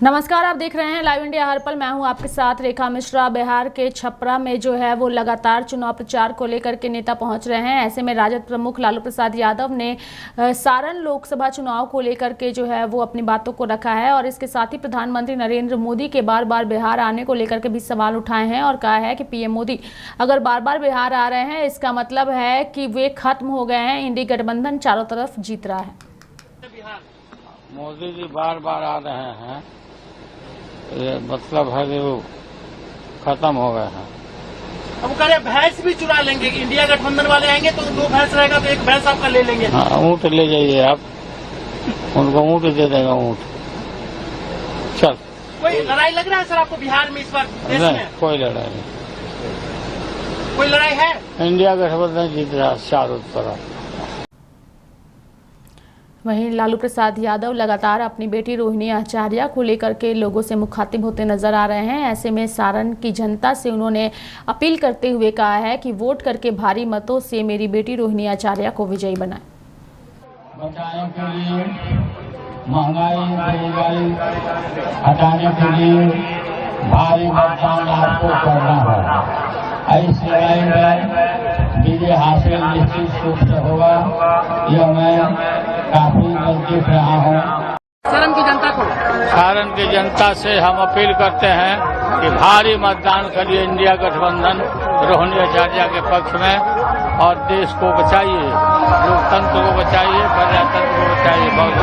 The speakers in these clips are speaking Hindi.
नमस्कार, आप देख रहे हैं लाइव इंडिया हर पल। मैं हूं आपके साथ रेखा मिश्रा। बिहार के छपरा में जो है वो लगातार चुनाव प्रचार को लेकर के नेता पहुंच रहे हैं। ऐसे में राजद प्रमुख लालू प्रसाद यादव ने सारण लोकसभा चुनाव को लेकर के जो है वो अपनी बातों को रखा है और इसके साथ ही प्रधानमंत्री नरेंद्र मोदी के बार बार बिहार आने को लेकर के भी सवाल उठाए हैं और कहा है कि पीएम मोदी अगर बार बार बिहार आ रहे हैं, इसका मतलब है कि वे खत्म हो गए हैं। इंडी गठबंधन चारों तरफ जीत रहा है। मोदी जी बार बार आ रहे हैं, ये मतलब है कि वो खत्म हो गए हैं। अब कह रहे भैंस भी चुरा लेंगे। इंडिया गठबंधन वाले आएंगे तो 2 भैंस रहेगा तो 1 भैंस आपका ले लेंगे। हाँ, ऊँट ले जाइए आप, उनको ऊँट दे देगा ऊँट। चल, कोई लड़ाई लग रहा है सर आपको बिहार में इस बार देश में? कोई लड़ाई नहीं। कोई लड़ाई है? इंडिया गठबंधन जीत रहा चारों तरफ। वहीं लालू प्रसाद यादव लगातार अपनी बेटी रोहिणी आचार्य को लेकर के लोगों से मुखातिब होते नजर आ रहे हैं। ऐसे में सारण की जनता से उन्होंने अपील करते हुए कहा है कि वोट करके भारी मतों से मेरी बेटी रोहिणी आचार्य को विजयी बनाएं। बचाने के लिए, महंगाई हटाने के लिए भारी मतदान आपको करना है। इस लड़ाई में विजय हासिल निश्चित रूप से होगा, यह मैं काफी नजदीक रहा हूँ। सारण की जनता को, सारण की जनता से हम अपील करते हैं कि भारी मतदान करिए इंडिया गठबंधन रोहिणी आचार्य के पक्ष में और देश को बचाइए, लोकतंत्र को बचाइए, प्रजातंत्र को बचाइए। बहुत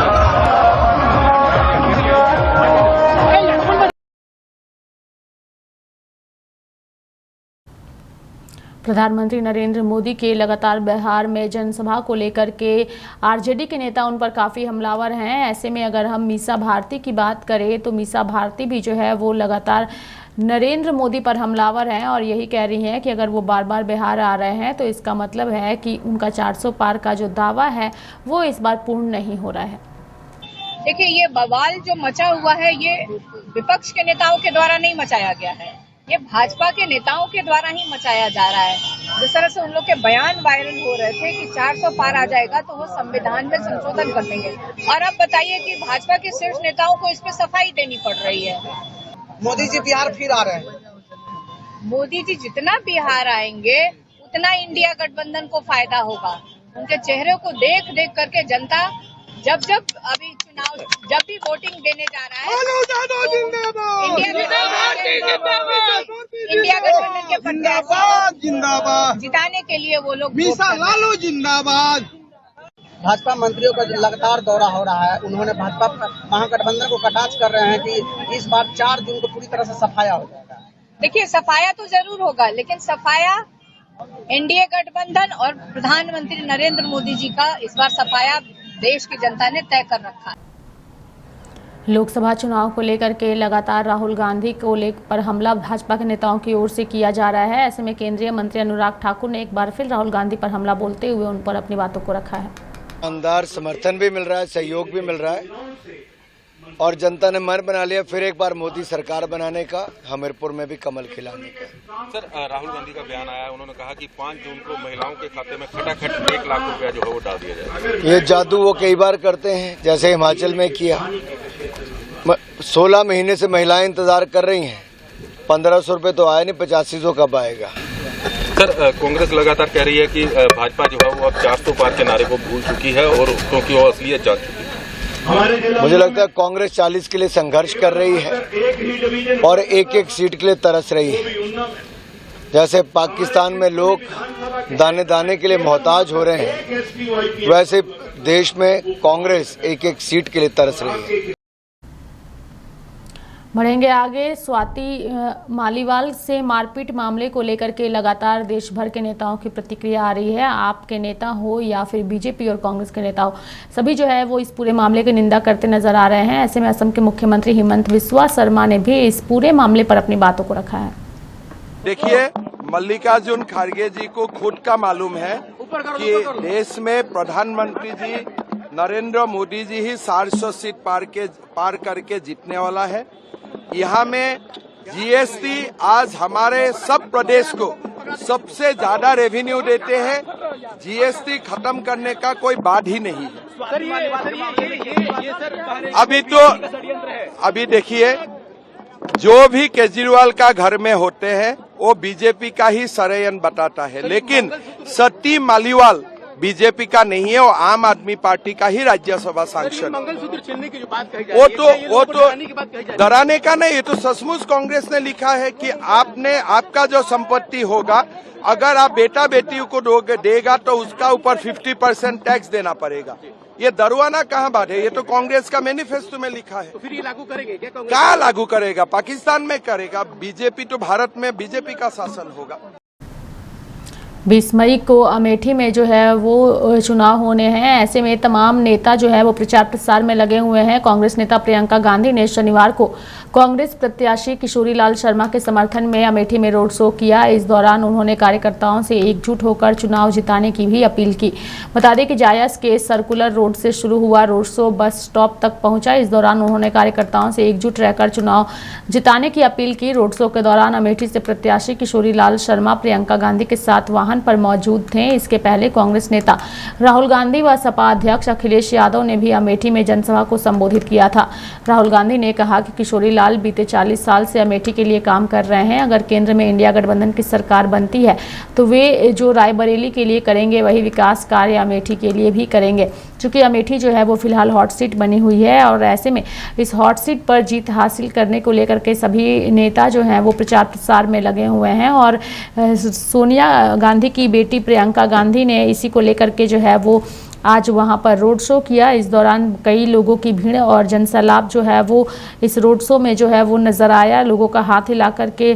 प्रधानमंत्री नरेंद्र मोदी के लगातार बिहार में जनसभा को लेकर के आरजेडी के नेता उन पर काफ़ी हमलावर हैं। ऐसे में अगर हम मीसा भारती की बात करें तो मीसा भारती भी जो है वो लगातार नरेंद्र मोदी पर हमलावर हैं और यही कह रही हैं कि अगर वो बार बार बिहार आ रहे हैं तो इसका मतलब है कि उनका 400 पार का जो दावा है वो इस बार पूर्ण नहीं हो रहा है। देखिए, ये बवाल जो मचा हुआ है ये विपक्ष के नेताओं के द्वारा नहीं मचाया गया है, ये भाजपा के नेताओं के द्वारा ही मचाया जा रहा है। जिस तरह से उन लोग के बयान वायरल हो रहे थे कि 400 पार आ जाएगा तो वो संविधान में संशोधन कर देंगे, और अब बताइए कि भाजपा के शीर्ष नेताओं को इस पे सफाई देनी पड़ रही है। मोदी जी बिहार फिर आ रहे हैं। मोदी जी जितना बिहार आएंगे उतना इंडिया गठबंधन को फायदा होगा। उनके चेहरे को देख देख करके जनता जब अभी चुनाव जब भी वोटिंग देने जा रहा है तो इंडिया गठबंधन के प्रत्याशी जिताने के लिए वो लोग लालू जिंदाबाद। भाजपा मंत्रियों का लगातार दौरा हो रहा है। उन्होंने भाजपा महागठबंधन को कटाक्ष कर रहे हैं कि इस बार 4 जून को पूरी तरह से सफाया हो जाएगा। देखिए, सफाया तो जरूर होगा, लेकिन सफाया एनडीए गठबंधन और प्रधानमंत्री नरेंद्र मोदी जी का इस बार सफाया देश की जनता ने तय कर रखा है। लोकसभा चुनाव को लेकर के लगातार राहुल गांधी को लेकर हमला भाजपा के नेताओं की ओर से किया जा रहा है। ऐसे में केंद्रीय मंत्री अनुराग ठाकुर ने एक बार फिर राहुल गांधी पर हमला बोलते हुए उन पर अपनी बातों को रखा है। शानदार समर्थन भी मिल रहा है, सहयोग भी मिल रहा है और जनता ने मन बना लिया फिर एक बार मोदी सरकार बनाने का, हमीरपुर में भी कमल खिलाने का। सर, राहुल गांधी का बयान आया, उन्होंने कहा कि 5 जून को महिलाओं के खाते में खटाखट 1 लाख रुपया जो है वो डाल दिया जाएगा। ये जादू वो कई बार करते हैं, जैसे हिमाचल में किया। 16 महीने से महिलाएं इंतजार कर रही हैं, 1500 रुपये तो आया नहीं, 8500 कब आएगा। सर, कांग्रेस लगातार कह रही है कि भाजपा जो है वो अब 400 पार के नारे को भूल चुकी है और क्योंकि वो असलियत जान चुकी है। मुझे लगता है कांग्रेस 40 के लिए संघर्ष कर रही है और एक सीट के लिए तरस रही है। जैसे पाकिस्तान में लोग दाने दाने के लिए मोहताज हो रहे हैं, वैसे देश में कांग्रेस एक सीट के लिए तरस रही है। बढ़ेंगे आगे। स्वाति मालीवाल से मारपीट मामले को लेकर के लगातार देश भर के नेताओं की प्रतिक्रिया आ रही है। आपके नेता हो या फिर बीजेपी और कांग्रेस के नेता हो, सभी जो है वो इस पूरे मामले की निंदा करते नजर आ रहे हैं। ऐसे में असम के मुख्यमंत्री हेमंत बिस्वा शर्मा ने भी इस पूरे मामले पर अपनी बातों को रखा है। देखिए, मल्लिकार्जुन खड़गे जी को खुद का मालूम है कि देश में प्रधानमंत्री जी नरेंद्र मोदी जी ही 400 सीट पार करके जीतने वाला है। यहाँ में जीएसटी आज हमारे सब प्रदेश को सबसे ज्यादा रेवेन्यू देते हैं। जीएसटी खत्म करने का कोई बात ही नहीं है। अभी देखिए, जो भी केजरीवाल का घर में होते हैं वो बीजेपी का ही षड्यंत्र बताता है, लेकिन सती मालीवाल बीजेपी का नहीं है, वो आम आदमी पार्टी का ही राज्यसभा सांसद। मंगलसूत्र छीनने की जो बात कही वो तो डराने का नहीं, ये तो सचमुच कांग्रेस ने लिखा है कि आपका जो संपत्ति होगा, अगर आप बेटा बेटियों को देगा तो उसका ऊपर 50% टैक्स देना पड़ेगा। ये डरवाना कहाँ बात है, ये तो कांग्रेस का मैनिफेस्टो में लिखा है। तो फिर ये लागू करेंगे क्या कांग्रेस? क्या लागू करेगा? पाकिस्तान में करेगा। बीजेपी तो भारत में बीजेपी का शासन होगा। 20 मई को अमेठी में जो है वो चुनाव होने हैं। ऐसे में तमाम नेता जो है वो प्रचार प्रसार में लगे हुए हैं। कांग्रेस नेता प्रियंका गांधी ने शनिवार को कांग्रेस प्रत्याशी किशोरी लाल शर्मा के समर्थन में अमेठी में रोड शो किया। इस दौरान उन्होंने कार्यकर्ताओं से एकजुट होकर चुनाव जिताने की भी अपील की। बता दें कि जायस के सर्कुलर रोड से शुरू हुआ रोड शो बस स्टॉप तक पहुंचा। इस दौरान उन्होंने कार्यकर्ताओं से एकजुट रहकर चुनाव जिताने की अपील की। रोड शो के दौरान अमेठी से प्रत्याशी किशोरी लाल शर्मा प्रियंका गांधी के साथ वाहन पर मौजूद थे। इसके पहले कांग्रेस नेता राहुल गांधी व सपा अध्यक्ष अखिलेश यादव ने भी अमेठी में जनसभा को संबोधित किया था। राहुल गांधी ने कहा कि किशोरी लाल बीते 40 साल से अमेठी के लिए काम कर रहे हैं। अगर केंद्र में इंडिया गठबंधन की सरकार बनती है तो वे जो रायबरेली के लिए करेंगे वही विकास कार्य अमेठी के लिए भी करेंगे। चूंकि अमेठी जो है वो फिलहाल हॉट सीट बनी हुई है और ऐसे में इस हॉट सीट पर जीत हासिल करने को लेकर के सभी नेता जो हैं वो प्रचार प्रसार में लगे हुए हैं। और सोनिया गांधी की बेटी प्रियंका गांधी ने इसी को लेकर के जो है वो आज वहां पर रोड शो किया। इस दौरान कई लोगों की भीड़ और जनसैलाब जो है वो इस रोड शो में जो है वो नजर आया। लोगों का हाथ हिला करके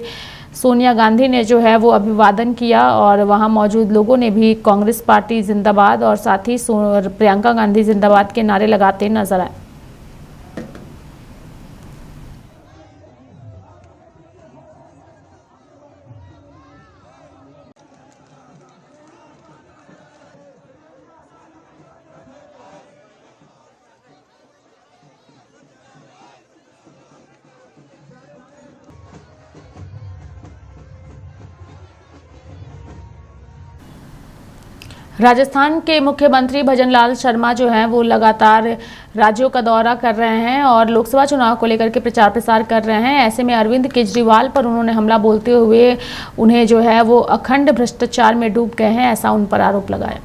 सोनिया गांधी ने जो है वो अभिवादन किया और वहां मौजूद लोगों ने भी कांग्रेस पार्टी जिंदाबाद और साथ ही प्रियंका गांधी जिंदाबाद के नारे लगाते नजर आए। राजस्थान के मुख्यमंत्री भजनलाल शर्मा जो हैं वो लगातार राज्यों का दौरा कर रहे हैं और लोकसभा चुनाव को लेकर के प्रचार प्रसार कर रहे हैं। ऐसे में अरविंद केजरीवाल पर उन्होंने हमला बोलते हुए उन्हें जो है वो अखंड भ्रष्टाचार में डूब गए हैं, ऐसा उन पर आरोप लगाया।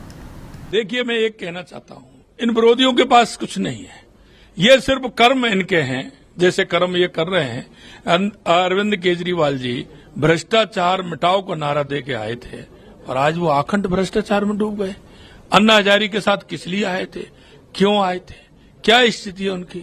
देखिए, मैं एक कहना चाहता हूं, इन विरोधियों के पास कुछ नहीं है, ये सिर्फ कर्म इनके हैं, जैसे कर्म ये कर रहे हैं। अरविंद केजरीवाल जी भ्रष्टाचार मिटाओ को नारा दे के आए थे और आज वो अखंड भ्रष्टाचार में डूब गए। अन्ना हजारी के साथ किस लिए आए थे, क्यों आए थे, क्या स्थिति है उनकी?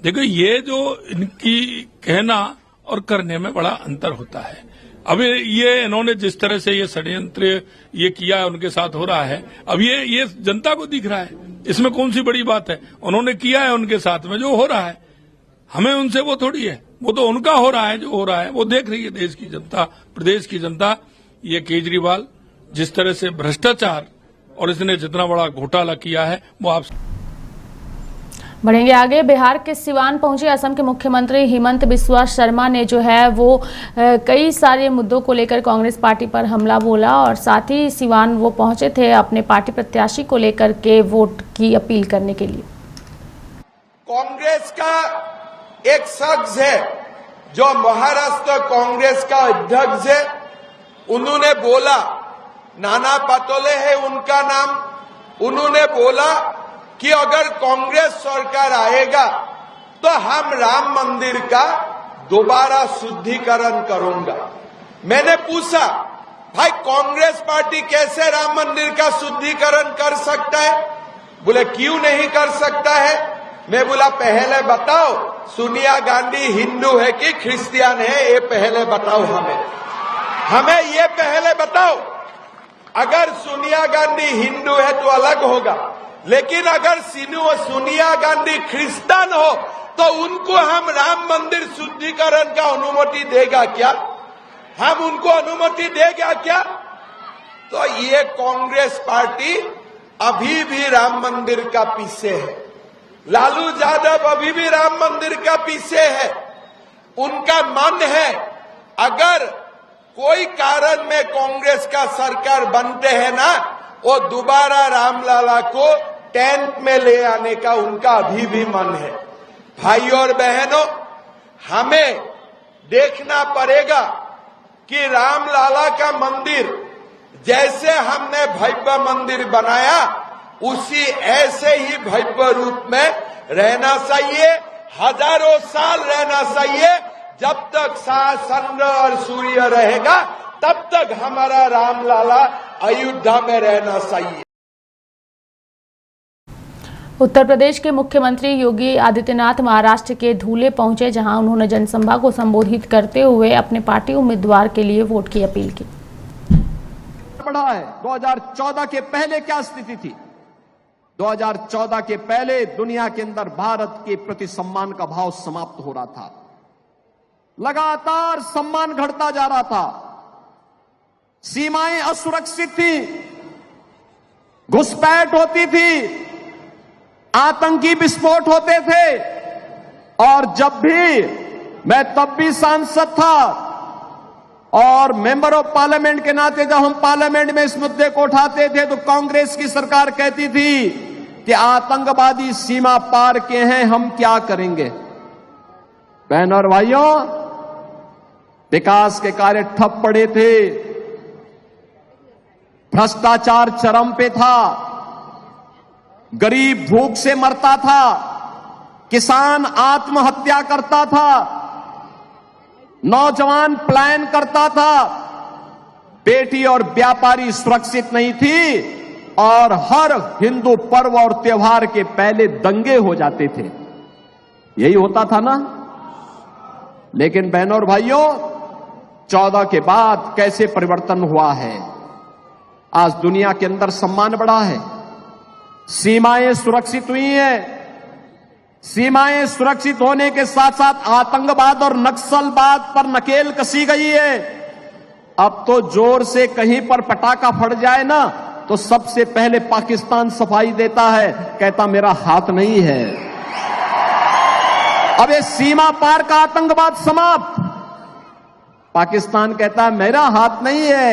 देखो, ये जो इनकी कहना और करने में बड़ा अंतर होता है। अब ये इन्होंने जिस तरह से ये षड्यंत्र ये किया है, उनके साथ हो रहा है, अब ये जनता को दिख रहा है, इसमें कौन सी बड़ी बात है? उन्होंने किया है उनके साथ में, जो हो रहा है हमें उनसे वो थोड़ी है, वो तो उनका हो रहा है, जो हो रहा है वो देख रही है देश की जनता, प्रदेश की जनता। ये केजरीवाल जिस तरह से भ्रष्टाचार और इसने जितना बड़ा घोटाला किया है वो आप बढ़ेंगे आगे। बिहार के सिवान पहुंचे असम के मुख्यमंत्री हिमंत बिस्वा शर्मा ने जो है वो कई सारे मुद्दों को लेकर कांग्रेस पार्टी पर हमला बोला और साथ ही सिवान वो पहुंचे थे अपने पार्टी प्रत्याशी को लेकर के वोट की अपील करने के लिए। कांग्रेस का एक शख्स है जो महाराष्ट्र कांग्रेस का अध्यक्ष है, उन्होंने बोला, नाना पटोले है उनका नाम, उन्होंने बोला कि अगर कांग्रेस सरकार आएगा तो हम राम मंदिर का दोबारा शुद्धिकरण करूंगा। मैंने पूछा, भाई कांग्रेस पार्टी कैसे राम मंदिर का शुद्धिकरण कर सकता है? बोले क्यों नहीं कर सकता है? मैं बोला पहले बताओ सोनिया गांधी हिंदू है कि क्रिश्चियन है, ये पहले बताओ हमें ये पहले बताओ। अगर सोनिया गांधी हिंदू है तो अलग होगा, लेकिन अगर सोनिया गांधी क्रिश्चियन हो तो उनको हम राम मंदिर शुद्धिकरण का अनुमति देगा क्या? हम उनको अनुमति देगा क्या? तो ये कांग्रेस पार्टी अभी भी राम मंदिर का पीछे है, लालू यादव अभी भी राम मंदिर का पीछे है। उनका मन है अगर कोई कारण में कांग्रेस का सरकार बनते हैं ना, वो दोबारा रामलला को 10th में ले आने का उनका अभी भी मन है। भाइयों और बहनों, हमें देखना पड़ेगा कि रामलला का मंदिर जैसे हमने भव्य मंदिर बनाया उसी ऐसे ही भव्य रूप में रहना चाहिए, हजारों साल रहना चाहिए। जब तक चंद्र और सूर्य रहेगा तब तक हमारा रामलला अयोध्या में रहना चाहिए। उत्तर प्रदेश के मुख्यमंत्री योगी आदित्यनाथ महाराष्ट्र के धुले पहुंचे, जहां उन्होंने जनसभा को संबोधित करते हुए अपने पार्टी उम्मीदवार के लिए वोट की अपील की। बढ़ा है 2014 के पहले क्या स्थिति थी? 2014 के पहले दुनिया के अंदर भारत के प्रति सम्मान का भाव समाप्त हो रहा था, लगातार सम्मान घटता जा रहा था, सीमाएं असुरक्षित थी, घुसपैठ होती थी, आतंकी विस्फोट होते थे। और जब भी मैं तब भी सांसद था और मेंबर ऑफ पार्लियामेंट के नाते जब हम पार्लियामेंट में इस मुद्दे को उठाते थे तो कांग्रेस की सरकार कहती थी कि आतंकवादी सीमा पार के हैं, हम क्या करेंगे। बहनों और भाइयों, विकास के कार्य ठप पड़े थे, भ्रष्टाचार चरम पे था, गरीब भूख से मरता था, किसान आत्महत्या करता था, नौजवान पलायन करता था, बेटी और व्यापारी सुरक्षित नहीं थी और हर हिंदू पर्व और त्योहार के पहले दंगे हो जाते थे। यही होता था ना। लेकिन बहनों और भाइयों, 14 के बाद कैसे परिवर्तन हुआ है। आज दुनिया के अंदर सम्मान बढ़ा है, सीमाएं सुरक्षित हुई हैं। सीमाएं सुरक्षित होने के साथ साथ आतंकवाद और नक्सलवाद पर नकेल कसी गई है। अब तो जोर से कहीं पर पटाखा फट जाए ना तो सबसे पहले पाकिस्तान सफाई देता है, कहता मेरा हाथ नहीं है। अब ये सीमा पार का आतंकवाद समाप्त। पाकिस्तान कहता है मेरा हाथ नहीं है,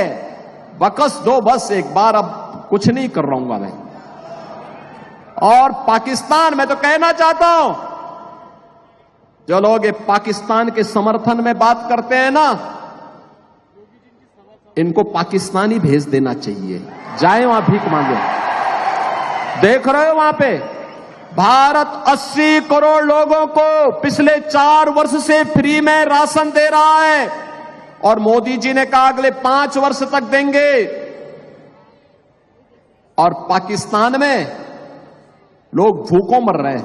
बकस दो बस एक बार, अब कुछ नहीं कर रहा हूं मैं। और पाकिस्तान, मैं तो कहना चाहता हूं, जो लोग ये पाकिस्तान के समर्थन में बात करते हैं ना, इनको पाकिस्तान ही भेज देना चाहिए, जाए वहां भीख मांगे। देख रहे हो वहां पे भारत 80 करोड़ लोगों को पिछले 4 वर्ष से फ्री में राशन दे रहा है और मोदी जी ने कहा अगले 5 वर्ष तक देंगे। और पाकिस्तान में लोग भूखों मर रहे हैं।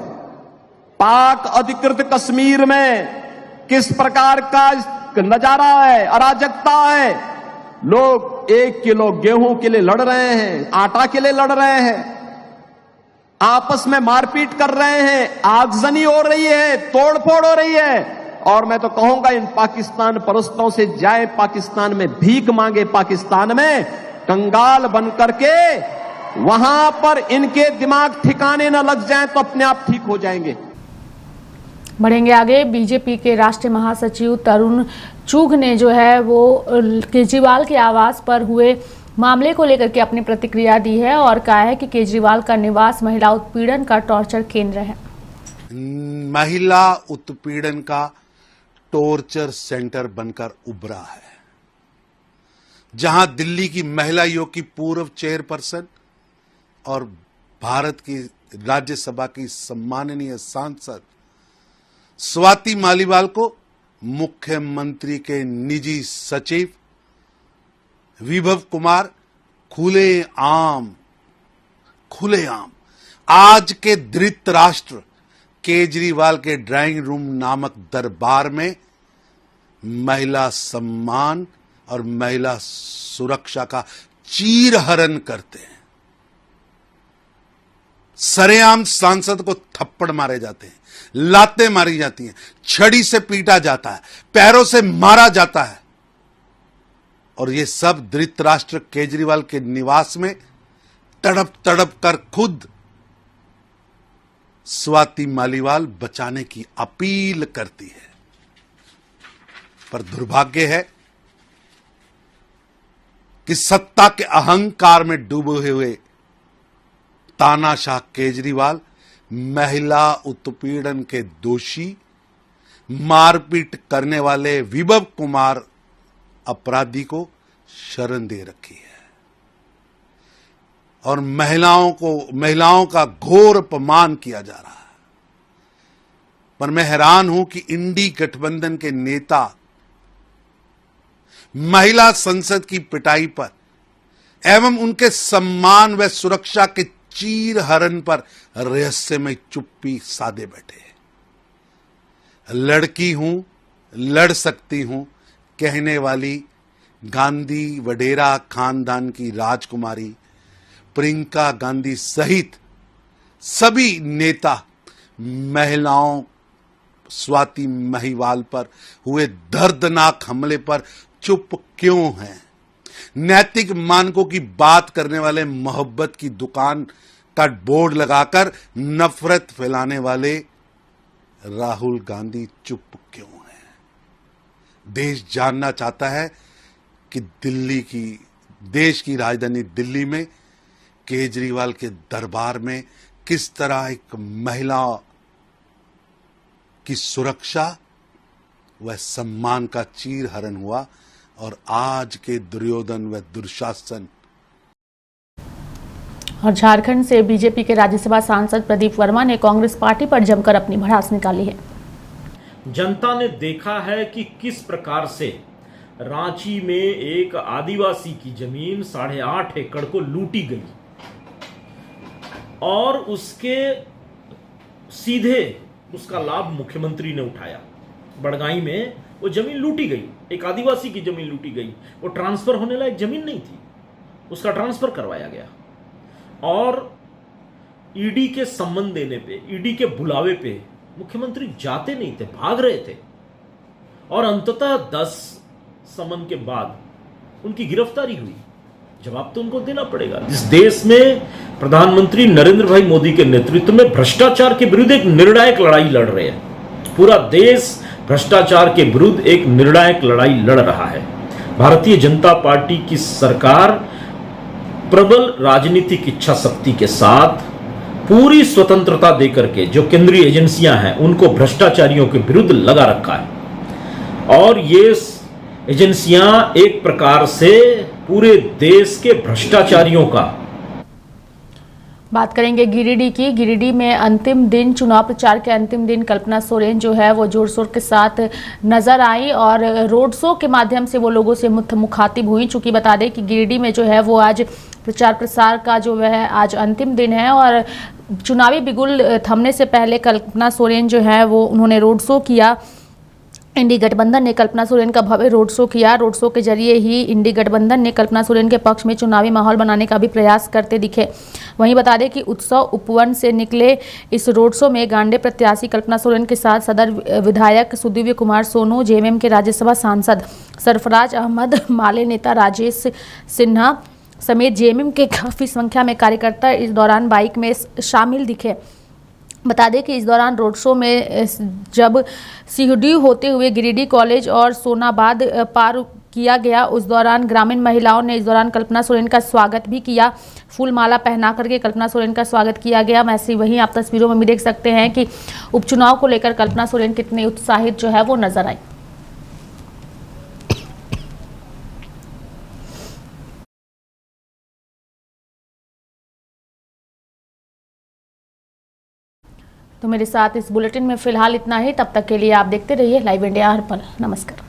पाक अधिकृत कश्मीर में किस प्रकार का नजारा है, अराजकता है। लोग 1 किलो गेहूं के लिए लड़ रहे हैं, आटा के लिए लड़ रहे हैं, आपस में मारपीट कर रहे हैं, आगजनी हो रही है, तोड़फोड़ हो रही है। और मैं तो कहूंगा इन पाकिस्तान परस्तों से जाए पाकिस्तान में भीख मांगे, पाकिस्तान में कंगाल बन करके वहां पर इनके दिमाग ठिकाने न लग जाए तो अपने आप ठीक हो जाएंगे। बढ़ेंगे आगे। बीजेपी के राष्ट्रीय महासचिव तरुण चुघ ने जो है वो केजरीवाल के आवास पर हुए मामले को लेकर के अपनी प्रतिक्रिया दी है और कहा है कि केजरीवाल का निवास महिला उत्पीड़न का टॉर्चर केंद्र है। महिला उत्पीड़न का टॉर्चर सेंटर बनकर उभरा है, जहां दिल्ली की महिला आयोग की पूर्व चेयरपर्सन और भारत की राज्यसभा की सम्माननीय सांसद स्वाति मालीवाल को मुख्यमंत्री के निजी सचिव विभव कुमार खुलेआम आज के धृतराष्ट्र केजरीवाल के ड्राइंग रूम नामक दरबार में महिला सम्मान और महिला सुरक्षा का चीरहरण करते हैं। सरेआम सांसद को थप्पड़ मारे जाते हैं, लातें मारी जाती हैं, छड़ी से पीटा जाता है, पैरों से मारा जाता है। और ये सब धृतराष्ट्र केजरीवाल के निवास में तड़प तड़प कर खुद स्वाति मालीवाल बचाने की अपील करती है। पर दुर्भाग्य है कि सत्ता के अहंकार में डूबे हुए तानाशाह केजरीवाल महिला उत्पीड़न के दोषी, मारपीट करने वाले विभव कुमार अपराधी को शरण दे रखी है और महिलाओं का घोर अपमान किया जा रहा है। पर मैं हैरान हूं कि इंडी गठबंधन के नेता महिला संसद की पिटाई पर एवं उनके सम्मान व सुरक्षा के चीर हरण पर रहस्यमय चुप्पी साधे बैठे हैं। लड़की हूं, लड़ सकती हूं कहने वाली गांधी वडेरा खानदान की राजकुमारी प्रियंका गांधी सहित सभी नेता महिलाओं स्वाति महिवाल पर हुए दर्दनाक हमले पर चुप क्यों हैं? नैतिक मानकों की बात करने वाले मोहब्बत की दुकान का बोर्ड लगाकर नफरत फैलाने वाले राहुल गांधी चुप क्यों हैं? देश जानना चाहता है कि देश की राजधानी दिल्ली में केजरीवाल के दरबार में किस तरह एक महिला की सुरक्षा व सम्मान का चीर हरण हुआ और आज के दुर्योधन व दुशासन। और झारखंड से बीजेपी के राज्यसभा सांसद प्रदीप वर्मा ने कांग्रेस पार्टी पर जमकर अपनी भड़ास निकाली है। जनता ने देखा है कि किस प्रकार से रांची में एक आदिवासी की जमीन 8.5 एकड़ को लूटी गई और उसके सीधे उसका लाभ मुख्यमंत्री ने उठाया। बड़गाई में वो जमीन लूटी गई, एक आदिवासी की जमीन लूटी गई, वो ट्रांसफर होने लायक जमीन नहीं थी, उसका ट्रांसफर करवाया गया और ईडी के सम्मन देने पे, ईडी के बुलावे पे मुख्यमंत्री जाते नहीं थे, भाग रहे थे और अंततः 10 सम्मन के बाद उनकी गिरफ्तारी हुई। जवाब तो उनको देना पड़ेगा। इस देश में प्रधानमंत्री नरेंद्र भाई मोदी के नेतृत्व में भ्रष्टाचार के विरुद्ध एक निर्णायक लड़ाई लड़ रहे हैं। पूरा देश भ्रष्टाचार के विरुद्ध एक निर्णायक लड़ाई लड़ रहा है। भारतीय जनता पार्टी की सरकार प्रबल राजनीतिक इच्छा शक्ति के साथ पूरी स्वतंत्रता देकर के जो केंद्रीय एजेंसियां हैं उनको भ्रष्टाचारियों के विरुद्ध लगा रखा है और ये एजेंसियां एक प्रकार से पूरे देश के भ्रष्टाचारियों का। बात करेंगे गिरिडीह की। गिरिडीह में अंतिम दिन, चुनाव प्रचार के अंतिम दिन कल्पना सोरेन जो है वो जोर शोर के साथ नजर आई और रोड शो के माध्यम से वो लोगों से मुखातिब हुई। चूंकि बता दें कि गिरिडीह में जो है वो आज प्रचार प्रसार का जो है आज अंतिम दिन है और चुनावी बिगुल थमने से पहले कल्पना सोरेन जो है वो उन्होंने रोड शो किया। इंडी गठबंधन ने कल्पना सोरेन का भव्य रोड शो किया। रोड शो के जरिए ही इंडी गठबंधन ने कल्पना सोरेन के पक्ष में चुनावी माहौल बनाने का भी प्रयास करते दिखे। वहीं बता दें कि उत्सव उपवन से निकले इस रोड शो में गांडे प्रत्याशी कल्पना सोरेन के साथ सदर विधायक सुदीव्य कुमार सोनू, जेएमएम के राज्यसभा सांसद सरफराज अहमद, माले नेता राजेश सिन्हा समेत जेएमएम के काफ़ी संख्या में कार्यकर्ता इस दौरान बाइक में शामिल दिखे। बता दें कि इस दौरान रोड शो में जब सीहडीह होते हुए गिरिडीह कॉलेज और सोनाबाद पार किया गया, उस दौरान ग्रामीण महिलाओं ने इस दौरान कल्पना सोरेन का स्वागत भी किया। फूल माला पहना करके कल्पना सोरेन का स्वागत किया गया। वैसे वहीं आप तस्वीरों में भी देख सकते हैं कि उपचुनाव को लेकर कल्पना सोरेन कितने उत्साहित जो है वो नजर आई। तो मेरे साथ इस बुलेटिन में फिलहाल इतना ही। तब तक के लिए आप देखते रहिए लाइव इंडिया हर पल। नमस्कार।